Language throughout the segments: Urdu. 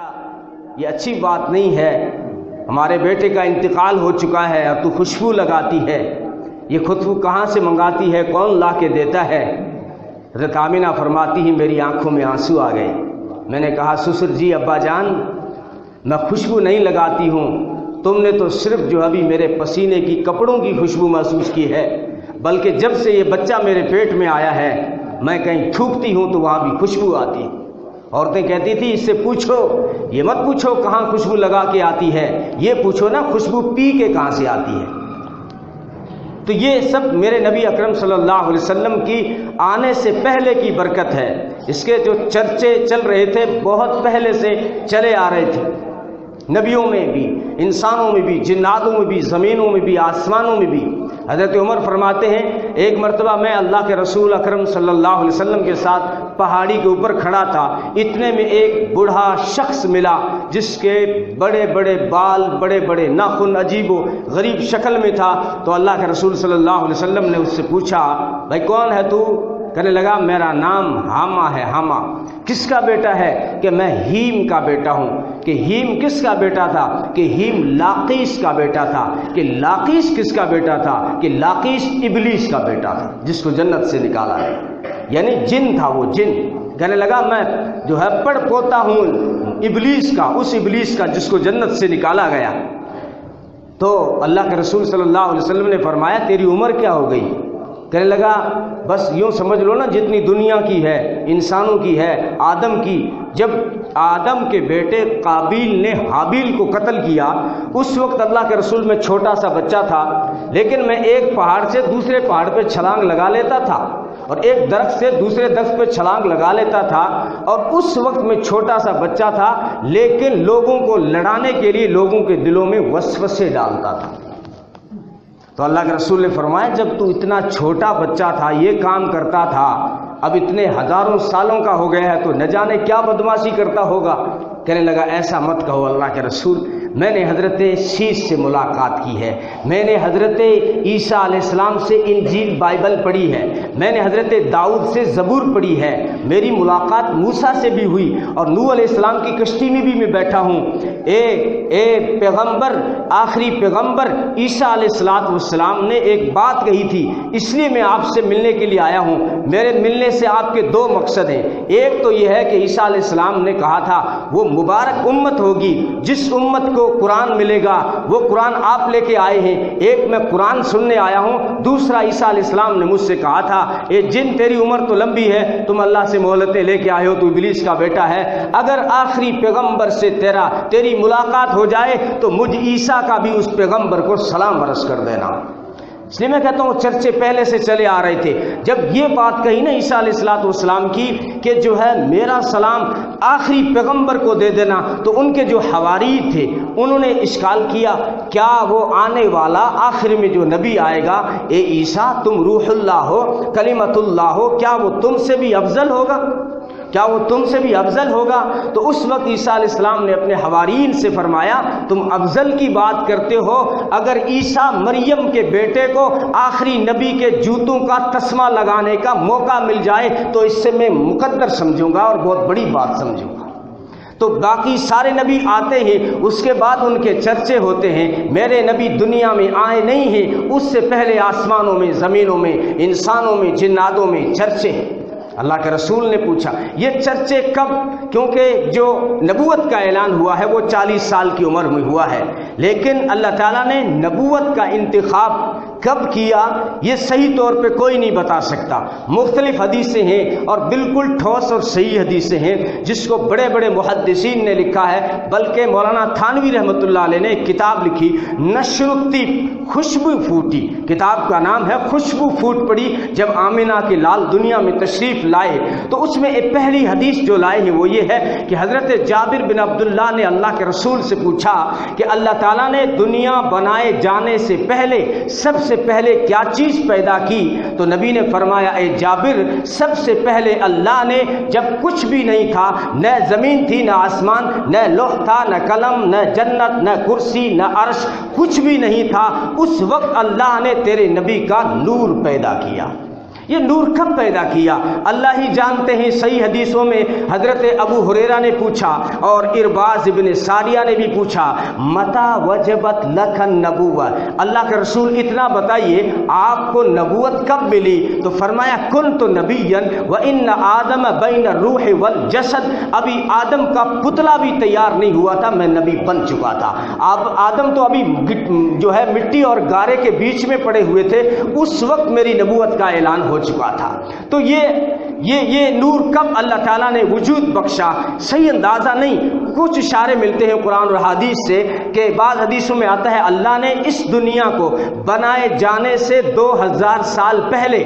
بیٹا یہ اچھی بات نہیں ہے، ہمارے بیٹے کا انتقال ہو چکا ہے اور تو خوشبو لگاتی ہے، یہ خوشبو کہاں سے منگاتی ہے، کون لا کے دیتا ہے؟ حضرت آمینہ فرماتی ہی میری آنکھوں میں آنسو آ گئے۔ میں نے کہا سسر جی ابا جان میں خوشبو نہیں لگاتی ہوں، تم نے تو صرف جو ابھی میرے پسینے کی کپڑوں کی خوشبو محسوس کی ہے، بلکہ جب سے یہ بچہ میرے پیٹ میں آیا ہے میں کہیں تھوکتی ہوں تو وہاں بھی خوشبو آتی ہے۔ عورتیں کہتی تھی اس سے پوچھو، یہ مت پوچھو کہاں خوشبو لگا کے آتی ہے، یہ پوچھو نا خوشبو پی کے کہاں سے آتی ہے۔ تو یہ سب میرے نبی اکرم صلی اللہ علیہ وسلم کی آنے سے پہلے کی برکت ہے۔ اس کے جو چرچے چل رہے تھے بہت پہلے سے چلے آ رہے تھے، نبیوں میں بھی، انسانوں میں بھی، جناتوں میں بھی، زمینوں میں بھی، آسمانوں میں بھی۔ حضرت عمر فرماتے ہیں ایک مرتبہ میں اللہ کے رسول اکرم صلی اللہ علیہ وسلم کے ساتھ پہاڑی کے اوپر کھڑا تھا، اتنے میں ایک بوڑھا شخص ملا جس کے بڑے بڑے بال، بڑے بڑے ناخن، عجیب و غریب شکل میں تھا۔ تو اللہ کے رسول صلی اللہ علیہ وسلم نے اس سے پوچھا بھائی کون ہے تو؟ کہنے لگا میرا نام حامہ ہے۔ حامہ کس کا بیٹا ہے؟ کہ میں ہیم کا بیٹا ہوں۔ کہ ہیم کس کا بیٹا تھا؟ کہ ہیم لاقیس کا بیٹا تھا۔ کہ لاقیس کس کا بیٹا تھا؟ کہ لاقیس ابلیس کا بیٹا تھا جس کو جنت سے نکالا ہے، یعنی جن تھا وہ جن۔ کہنے لگا میں جو ہے پڑ پوتا ہوں ابلیس کا، اس ابلیس کا جس کو جنت سے نکالا گیا۔ تو اللہ کے رسول صلی اللہ علیہ وسلم نے فرمایا تیری عمر کیا ہو گئی؟ کہنے لگا بس یوں سمجھ لو نا جتنی دنیا کی ہے، انسانوں کی ہے، آدم کی۔ جب آدم کے بیٹے قابیل نے حابیل کو قتل کیا اس وقت اللہ کے رسول میں چھوٹا سا بچہ تھا، لیکن میں ایک پہاڑ سے دوسرے پہاڑ پہ چھلانگ لگا لیتا تھا اور ایک درخت سے دوسرے درخت پہ چھلانگ لگا لیتا تھا، اور اس وقت میں چھوٹا سا بچہ تھا لیکن لوگوں کو لڑانے کے لیے لوگوں کے دلوں میں وسوسے ڈالتا تھا۔ تو اللہ کے رسول نے فرمایا جب تو اتنا چھوٹا بچہ تھا یہ کام کرتا تھا، اب اتنے ہزاروں سالوں کا ہو گیا ہے تو نہ جانے کیا بدمعاشی کرتا ہوگا۔ کہنے لگا ایسا مت کہو اللہ کے رسول، میں نے حضرت شیش سے ملاقات کی ہے، میں نے حضرت عیسیٰ علیہ السلام سے انجیل بائبل پڑھی ہے، میں نے حضرت داؤد سے زبور پڑھی ہے، میری ملاقات موسیٰ سے بھی ہوئی اور نوح علیہ السلام کی کشتی میں بھی میں بیٹھا ہوں۔ اے پیغمبر، آخری پیغمبر عیسیٰ علیہ السلام نے ایک بات کہی تھی، اس لیے میں آپ سے ملنے کے لیے آیا ہوں۔ میرے ملنے سے آپ کے دو مقصد ہیں، ایک تو یہ ہے کہ عیسیٰ علیہ السلام نے کہا تھا وہ مبارک امت ہوگی جس امت کو قرآن ملے گا، وہ قرآن آپ لے کے آئے ہیں، ایک میں قرآن سننے آیا ہوں۔ دوسرا عیسیٰ علیہ السلام نے مجھ سے کہا تھا اے جن تیری عمر تو لمبی ہے، تم اللہ سے مہلتیں لے کے آئے ہو، تو ابلیس کا بیٹا ہے، اگر آخری پیغمبر سے تیری ملاقات ہو جائے تو مجھ عیسیٰ کا بھی اس پیغمبر کو سلام عرض کر دینا۔ اس لیے میں کہتا ہوں چرچے پہلے سے چلے آ رہے تھے۔ جب یہ بات کہی نا عیسیٰ علیہ السلام کی کہ جو ہے میرا سلام آخری پیغمبر کو دے دینا، تو ان کے جو حواری تھے انہوں نے اشکال کیا کیا وہ آنے والا آخر میں جو نبی آئے گا، اے عیسیٰ تم روح اللہ ہو، کلمت اللہ ہو، کیا وہ تم سے بھی افضل ہوگا؟ کیا وہ تم سے بھی افضل ہوگا؟ تو اس وقت عیسیٰ علیہ السلام نے اپنے حوارین سے فرمایا تم افضل کی بات کرتے ہو، اگر عیسیٰ مریم کے بیٹے کو آخری نبی کے جوتوں کا تسمہ لگانے کا موقع مل جائے تو اس سے میں مقدر سمجھوں گا اور بہت بڑی بات سمجھوں گا۔ تو باقی سارے نبی آتے ہیں، اس کے بعد ان کے چرچے ہوتے ہیں، میرے نبی دنیا میں آئے نہیں ہیں، اس سے پہلے آسمانوں میں، زمینوں میں، انسانوں میں، جناتوں میں چرچے ہیں۔ اللہ کے رسول نے پوچھا یہ چرچے کب؟ کیونکہ جو نبوت کا اعلان ہوا ہے وہ 40 سال کی عمر میں ہوا ہے، لیکن اللہ تعالیٰ نے نبوت کا انتخاب کب کیا یہ صحیح طور پہ کوئی نہیں بتا سکتا۔ مختلف حدیثیں ہیں اور بالکل ٹھوس اور صحیح حدیثیں ہیں جس کو بڑے بڑے محدثین نے لکھا ہے، بلکہ مولانا تھانوی رحمۃ اللہ علیہ نے ایک کتاب لکھی نشر الطیب، خوشبو پھوٹی، کتاب کا نام ہے خوشبو پھوٹ پڑی جب آمنہ کے لال دنیا میں تشریف لائے۔ تو اس میں ایک پہلی حدیث جو لائے ہیں وہ یہ ہے کہ حضرت جابر بن عبداللہ نے اللہ کے رسول سے پوچھا کہ اللہ تعالیٰ نے دنیا بنائے جانے سے پہلے سب سے پہلے کیا چیز پیدا کی؟ تو نبی نے فرمایا اے جابر سب سے پہلے اللہ نے جب کچھ بھی نہیں تھا، نہ زمین تھی نہ آسمان، نہ لوح تھا نہ قلم، نہ جنت نہ کرسی نہ عرش، کچھ بھی نہیں تھا، اس وقت اللہ نے تیرے نبی کا نور پیدا کیا۔ یہ نور کب پیدا کیا اللہ ہی جانتے ہیں۔ صحیح حدیثوں میں حضرت ابو ہریرہ نے پوچھا اور ارباز ابن ساریہ نے بھی پوچھا، متا وجبت لک النبوہ، اللہ کے رسول اتنا بتائیے آپ کو نبوت کب ملی؟ تو فرمایا کنت نبیا وان آدم بین الروح والجسد، ابھی آدم کا پتلا بھی تیار نہیں ہوا تھا، میں نبی بن چکا تھا۔ آدم تو ابھی جو ہے مٹی اور گارے کے بیچ میں پڑے ہوئے تھے، اس وقت میری نبوت کا اعلان ہو چکا تھا۔ تو یہ نور کب اللہ تعالیٰ نے وجود بخشا صحیح اندازہ نہیں، کچھ اشارے ملتے ہیں قرآن اور حدیث سے کہ بعض حدیثوں میں آتا ہے اللہ نے اس دنیا کو بنائے جانے سے 2000 سال پہلے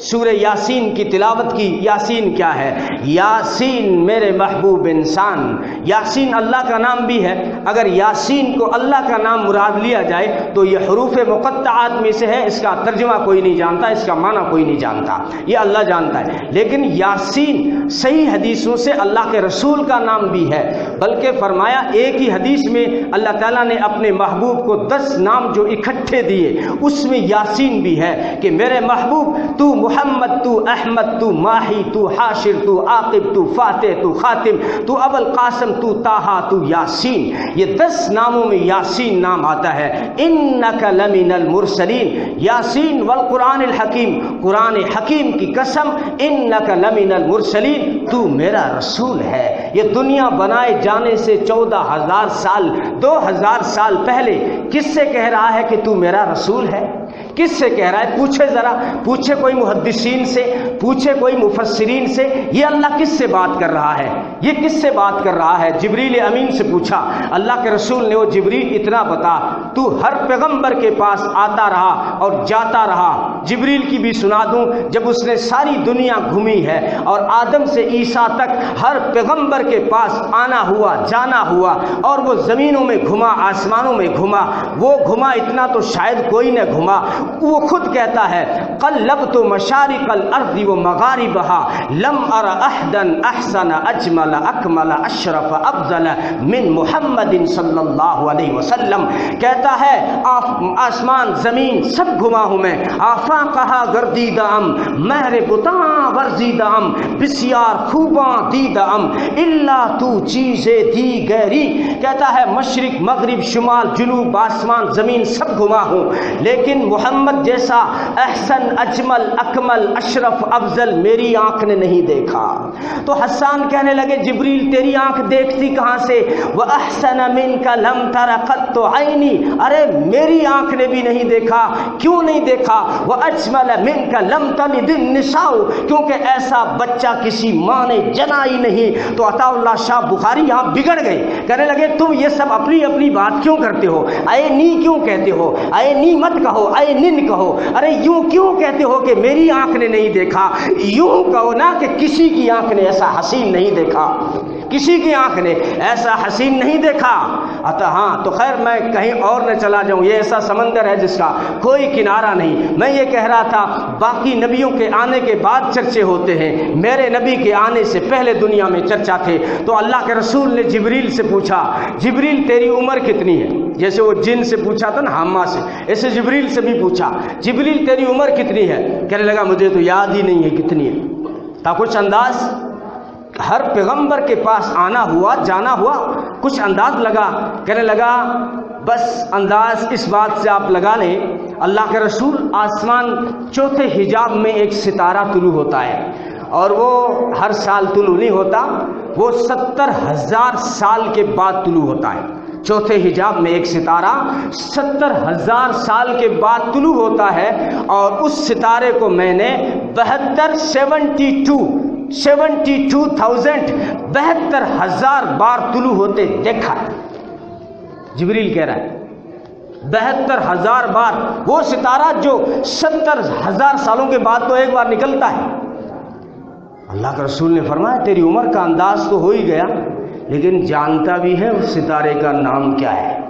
سورہ یاسین کی تلاوت کی۔ یاسین کیا ہے؟ یاسین میرے محبوب انسان، یاسین اللہ کا نام بھی ہے۔ اگر یاسین کو اللہ کا نام مراد لیا جائے تو یہ حروف مقطعات میں سے ہے، اس کا ترجمہ کوئی نہیں جانتا، اس کا معنی کوئی نہیں جانتا، یہ اللہ جانتا ہے۔ لیکن یاسین صحیح حدیثوں سے اللہ کے رسول کا نام بھی ہے، بلکہ فرمایا ایک ہی حدیث میں اللہ تعالیٰ نے اپنے محبوب کو 10 نام جو اکٹھے دیے اس میں یاسین بھی ہے کہ میرے محبوب تو محمد، تو احمد، تو ماہی، تو حاشر، تو عاقب، تو فاتح، تو خاتم، تو ابو القاسم، تو طٰہٰ، تو یاسین۔ یہ 10 ناموں میں یاسین نام آتا ہے۔ انک لمن المرسلین، یاسین والقرآن الحکیم، قرآن حکیم کی قسم، انک لمن المرسلین، تو میرا رسول ہے۔ یہ دنیا بنائے جانے سے 14,000 سال 2000 سال پہلے کس سے کہہ رہا ہے کہ تو میرا رسول ہے؟ کس سے کہہ رہا ہے؟ پوچھے ذرا، پوچھے کوئی محدثین سے، پوچھے کوئی مفسرین سے، یہ اللہ کس سے بات کر رہا ہے؟ یہ کس سے بات کر رہا ہے؟ جبریل امین سے پوچھا اللہ کے رسول نے، وہ جبریل اتنا بتا، تو ہر پیغمبر کے پاس آتا رہا اور جاتا رہا۔ جبریل کی بھی سنا دوں، جب اس نے ساری دنیا گھومی ہے اور آدم سے عیسیٰ تک ہر پیغمبر کے پاس آنا ہوا جانا ہوا، اور وہ زمینوں میں گھما آسمانوں میں گھما، وہ گھما اتنا تو شاید کوئی نہ گھما۔ وہ خود کہتا ہے قلبت مشارق الارض ومغاربها لم ار احدا احسن اجمل اکمل اشرف افضل من محمد صلی اللہ علیہ وسلم، کہتا ہے آسمان زمین سب گھما ہوں میں، آفاقہا گردیدہ ام، مہر بتاں ورزیدہ ام، بسیار خوباں دیدہ ام، اللہ تو چیزیں دی گہری، کہتا ہے مشرق مغرب شمال جنوب آسمان زمین سب گھما ہوں، لیکن محمد جیسا احسن اجمل اکمل اشرف افضل میری آنکھ نے نہیں دیکھا۔ تو حسان کہنے لگے جبریل تیری آنکھ دیکھتی کہاں سے؟ وَأَحْسَنَ مِنْكَ لَمْ تَرَ قَطُّ عَيْنِي، ارے میری آنکھ نے بھی نہیں دیکھا۔ کیوں نہیں دیکھا؟ وَأَجْمَلَ مِنْكَ لَمْ تَلِدِ النِّسَاءُ، کیونکہ ایسا بچہ کسی ماں نے جنا ہی نہیں۔ تو عطا اللہ شاہ بخاری یہاں بگڑ گئے، کہنے لگے تم یہ سب اپنی اپنی بات کیوں کرتے ہو؟ اے نی کیوں کہتے ہو؟ اے نی مت کہو، اے نن کہو، ارے یوں کیوں کہتے ہو کہ میری آنکھ نے نہیں دیکھا؟ یوں کہو نا کہ کسی کی آنکھ نے ایسا حسین نہیں دیکھا، کسی کی آنکھ نے ایسا حسین نہیں دیکھا۔ ہاں تو خیر میں کہیں اور نہ چلا جاؤں، یہ ایسا سمندر ہے جس کا کوئی کنارہ نہیں۔ میں یہ کہہ رہا تھا باقی نبیوں کے آنے کے بعد چرچے ہوتے ہیں، میرے نبی کے آنے سے پہلے دنیا میں چرچا تھے۔ تو اللہ کے رسول نے جبریل سے پوچھا جبریل تیری عمر کتنی ہے؟ جیسے وہ جن سے پوچھا تھا نا حامہ سے، ایسے جبریل سے بھی پوچھا جبریل تیری عمر کتنی ہے؟ کہنے لگا مجھے تو یاد ہی نہیں ہے کتنی ہے۔ تھا کچھ انداز، ہر پیغمبر کے پاس آنا ہوا جانا ہوا، کچھ انداز لگا، کہنے لگا بس انداز اس بات سے آپ لگا لیں اللہ کے رسول آسمان چوتھے حجاب میں ایک ستارہ طلوع ہوتا ہے، اور وہ ہر سال طلوع نہیں ہوتا، وہ 70,000 سال کے بعد طلوع ہوتا ہے۔ چوتھے حجاب میں ایک ستارہ 70,000 سال کے بعد طلوع ہوتا ہے، اور اس ستارے کو میں نے 72,000 بار طلوع ہوتے دیکھا ہے۔ جبریل کہہ رہا ہے 72,000 بار، وہ ستارہ جو 70,000 سالوں کے بعد تو ایک بار نکلتا ہے۔ اللہ کے رسول نے فرمایا تیری عمر کا انداز تو ہو ہی گیا، لیکن جانتا بھی ہے اس ستارے کا نام کیا ہے؟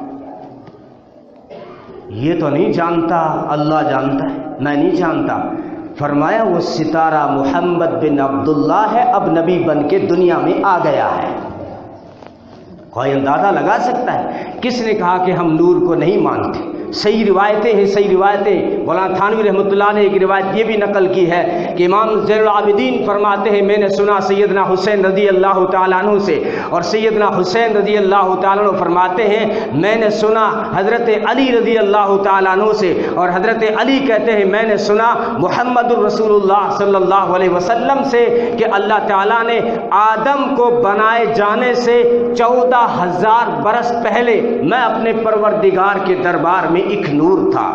یہ تو نہیں جانتا، اللہ جانتا ہے، میں نہیں جانتا۔ فرمایا وہ ستارہ محمد بن عبداللہ ہے، اب نبی بن کے دنیا میں آ گیا ہے۔ کوئی اندازہ لگا سکتا ہے؟ کس نے کہا کہ ہم نور کو نہیں مانتے؟ صحیح روایتیں ہیں، صحیح روایتیں مولانا تھانوی رحمۃ اللہ نے ایک روایت یہ بھی نقل کی ہے کہ امام زین العابدین فرماتے ہیں میں نے سنا سیدنا حسین رضی اللہ تعالیٰ عنہ سے، اور سیدنا حسین رضی اللہ تعالیٰ عنہ فرماتے ہیں میں نے سنا حضرت علی رضی اللہ تعالیٰ عنہ سے، اور حضرت علی کہتے ہیں میں نے سنا محمد الرسول اللہ صلی اللہ علیہ وسلم سے کہ اللہ تعالیٰ نے آدم کو بنائے جانے سے 14,000 برس پہلے میں اپنے پروردگار کے دربار میں ایک نور تھا۔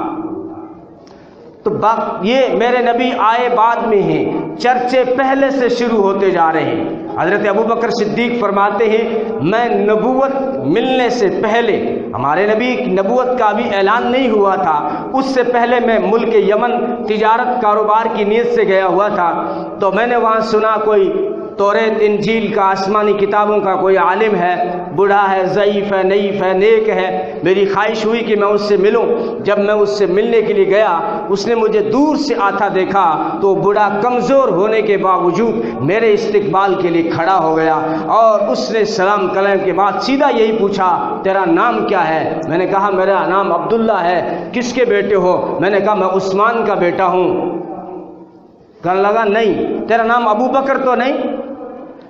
تو یہ میرے نبی آئے بعد میں ہیں، چرچے پہلے سے شروع ہوتے جا رہے ہیں۔ حضرت ابوبکر صدیق فرماتے ہیں میں نبوت ملنے سے پہلے، ہمارے نبی کی نبوت کا بھی اعلان نہیں ہوا تھا، اس سے پہلے میں ملک یمن تجارت کاروبار کی نیت سے گیا ہوا تھا، تو میں نے وہاں سنا کوئی توریت انجیل کا آسمانی کتابوں کا کوئی عالم ہے، بوڑھا ہے، ضعیف ہے، نعیف ہے، نیک ہے، میری خواہش ہوئی کہ میں اس سے ملوں۔ جب میں اس سے ملنے کے لیے گیا، اس نے مجھے دور سے آتا دیکھا تو بوڑھا کمزور ہونے کے باوجود میرے استقبال کے لیے کھڑا ہو گیا، اور اس نے سلام کلام کے بعد سیدھا یہی پوچھا تیرا نام کیا ہے؟ میں نے کہا میرا نام عبداللہ ہے۔ کس کے بیٹے ہو؟ میں نے کہا میں عثمان کا بیٹا ہوں۔ کہنے لگا نہیں تیرا نام ابو بکر تو نہیں؟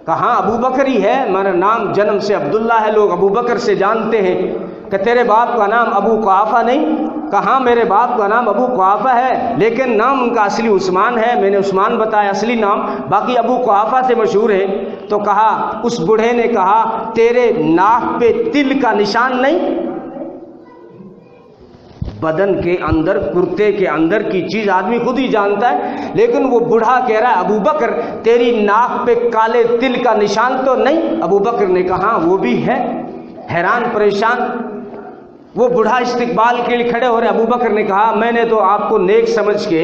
کہا ابو بکر ہی ہے، میرا نام جنم سے عبداللہ ہے، لوگ ابو بکر سے جانتے ہیں۔ کہ تیرے باپ کا نام ابو قحافہ نہیں؟ کہا میرے باپ کا نام ابو قحافہ ہے، لیکن نام ان کا اصلی عثمان ہے۔ میں نے عثمان بتایا اصلی نام، باقی ابو قحافہ سے مشہور ہے۔ تو کہا اس بوڑھے نے کہا تیرے ناک پہ تل کا نشان نہیں؟ بدن کے اندر، کرتے کے اندر کی چیز آدمی خود ہی جانتا ہے، لیکن وہ بوڑھا کہہ رہا ہے ابو بکر تیری ناک پہ کالے تل کا نشان تو نہیں؟ ابو بکر نے کہا وہ بھی ہے۔ حیران پریشان وہ بوڑھا استقبال کے لیے کھڑے ہو رہے۔ ابو بکر نے کہا میں نے تو آپ کو نیک سمجھ کے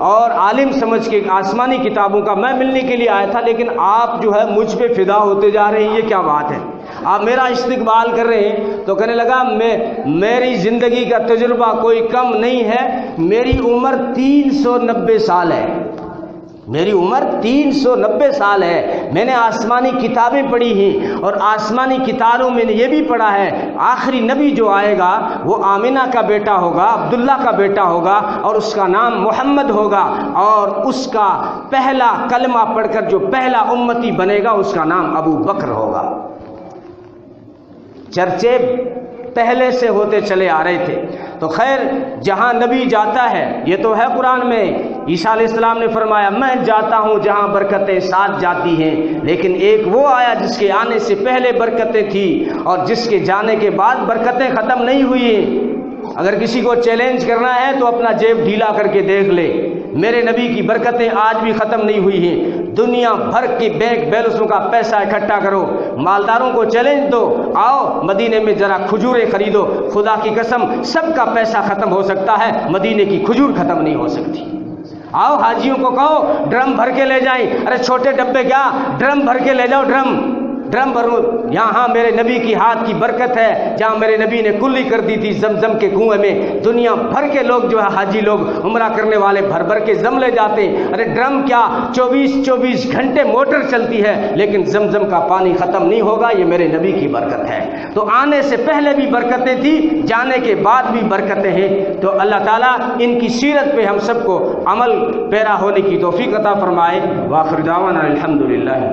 اور عالم سمجھ کے آسمانی کتابوں کا میں ملنے کے لیے آیا تھا، لیکن آپ جو ہے مجھ پہ فدا ہوتے جا رہے ہیں، یہ کیا بات ہے؟ آپ میرا استقبال کر رہے ہیں۔ تو کہنے لگا میری زندگی کا تجربہ کوئی کم نہیں ہے، میری عمر 390 سال ہے، میری عمر 390 سال ہے۔ میں نے آسمانی کتابیں پڑھی ہیں، اور آسمانی کتابوں میں نے یہ بھی پڑھا ہے آخری نبی جو آئے گا وہ آمنہ کا بیٹا ہوگا، عبداللہ کا بیٹا ہوگا، اور اس کا نام محمد ہوگا، اور اس کا پہلا کلمہ پڑھ کر جو پہلا امتی بنے گا اس کا نام ابو بکر ہوگا۔ چرچے پہلے سے ہوتے چلے آ رہے تھے۔ تو خیر جہاں نبی جاتا ہے، یہ تو ہے قرآن میں، عیسیٰ علیہ السلام نے فرمایا میں جاتا ہوں جہاں برکتیں ساتھ جاتی ہیں، لیکن ایک وہ آیا جس کے آنے سے پہلے برکتیں تھیں اور جس کے جانے کے بعد برکتیں ختم نہیں ہوئی ہیں۔ اگر کسی کو چیلنج کرنا ہے تو اپنا جیب ڈھیلا کر کے دیکھ لے، میرے نبی کی برکتیں آج بھی ختم نہیں ہوئی ہیں۔ دنیا بھر کی بینک بیلنسوں کا پیسہ اکٹھا کرو، مالداروں کو چیلنج دو، آؤ مدینے میں ذرا کھجوریں خریدو، خدا کی قسم سب کا پیسہ ختم ہو سکتا ہے، مدینے کی کھجور ختم نہیں ہو سکتی۔ آؤ حاجیوں کو کہو ڈرم بھر کے لے جائیں، ارے چھوٹے ڈبے کیا، ڈرم بھر کے لے جاؤ، ڈرم بھرو۔ یہاں میرے نبی کی ہاتھ کی برکت ہے، جہاں میرے نبی نے کلی کر دی تھی زمزم کے کنویں میں، دنیا بھر کے لوگ جو ہے حاجی لوگ عمرہ کرنے والے بھر بھر کے زم لے جاتے ہیں۔ ارے ڈرم کیا، 24 گھنٹے موٹر چلتی ہے، لیکن زمزم کا پانی ختم نہیں ہوگا، یہ میرے نبی کی برکت ہے۔ تو آنے سے پہلے بھی برکتیں تھیں، جانے کے بعد بھی برکتیں ہیں۔ تو اللہ تعالیٰ ان کی سیرت پہ ہم سب کو عمل پیرا ہونے کی توفیق عطا فرمائے۔ وآخر دعوانا الحمدللہ۔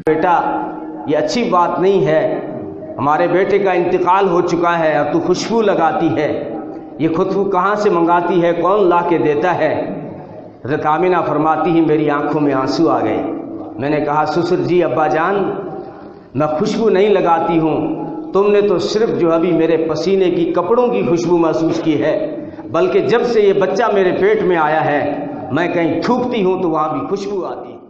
بیٹا یہ اچھی بات نہیں ہے، ہمارے بیٹے کا انتقال ہو چکا ہے اور تو خوشبو لگاتی ہے، یہ خوشبو کہاں سے منگاتی ہے، کون لا کے دیتا ہے؟ حضرت آمنہ فرماتی ہیں میری آنکھوں میں آنسو آ گئے۔ میں نے کہا سسر جی ابا جان میں خوشبو نہیں لگاتی ہوں، تم نے تو صرف جو ابھی میرے پسینے کی کپڑوں کی خوشبو محسوس کی ہے، بلکہ جب سے یہ بچہ میرے پیٹ میں آیا ہے میں کہیں تھوکتی ہوں تو وہاں بھی خوشبو آتی ہے۔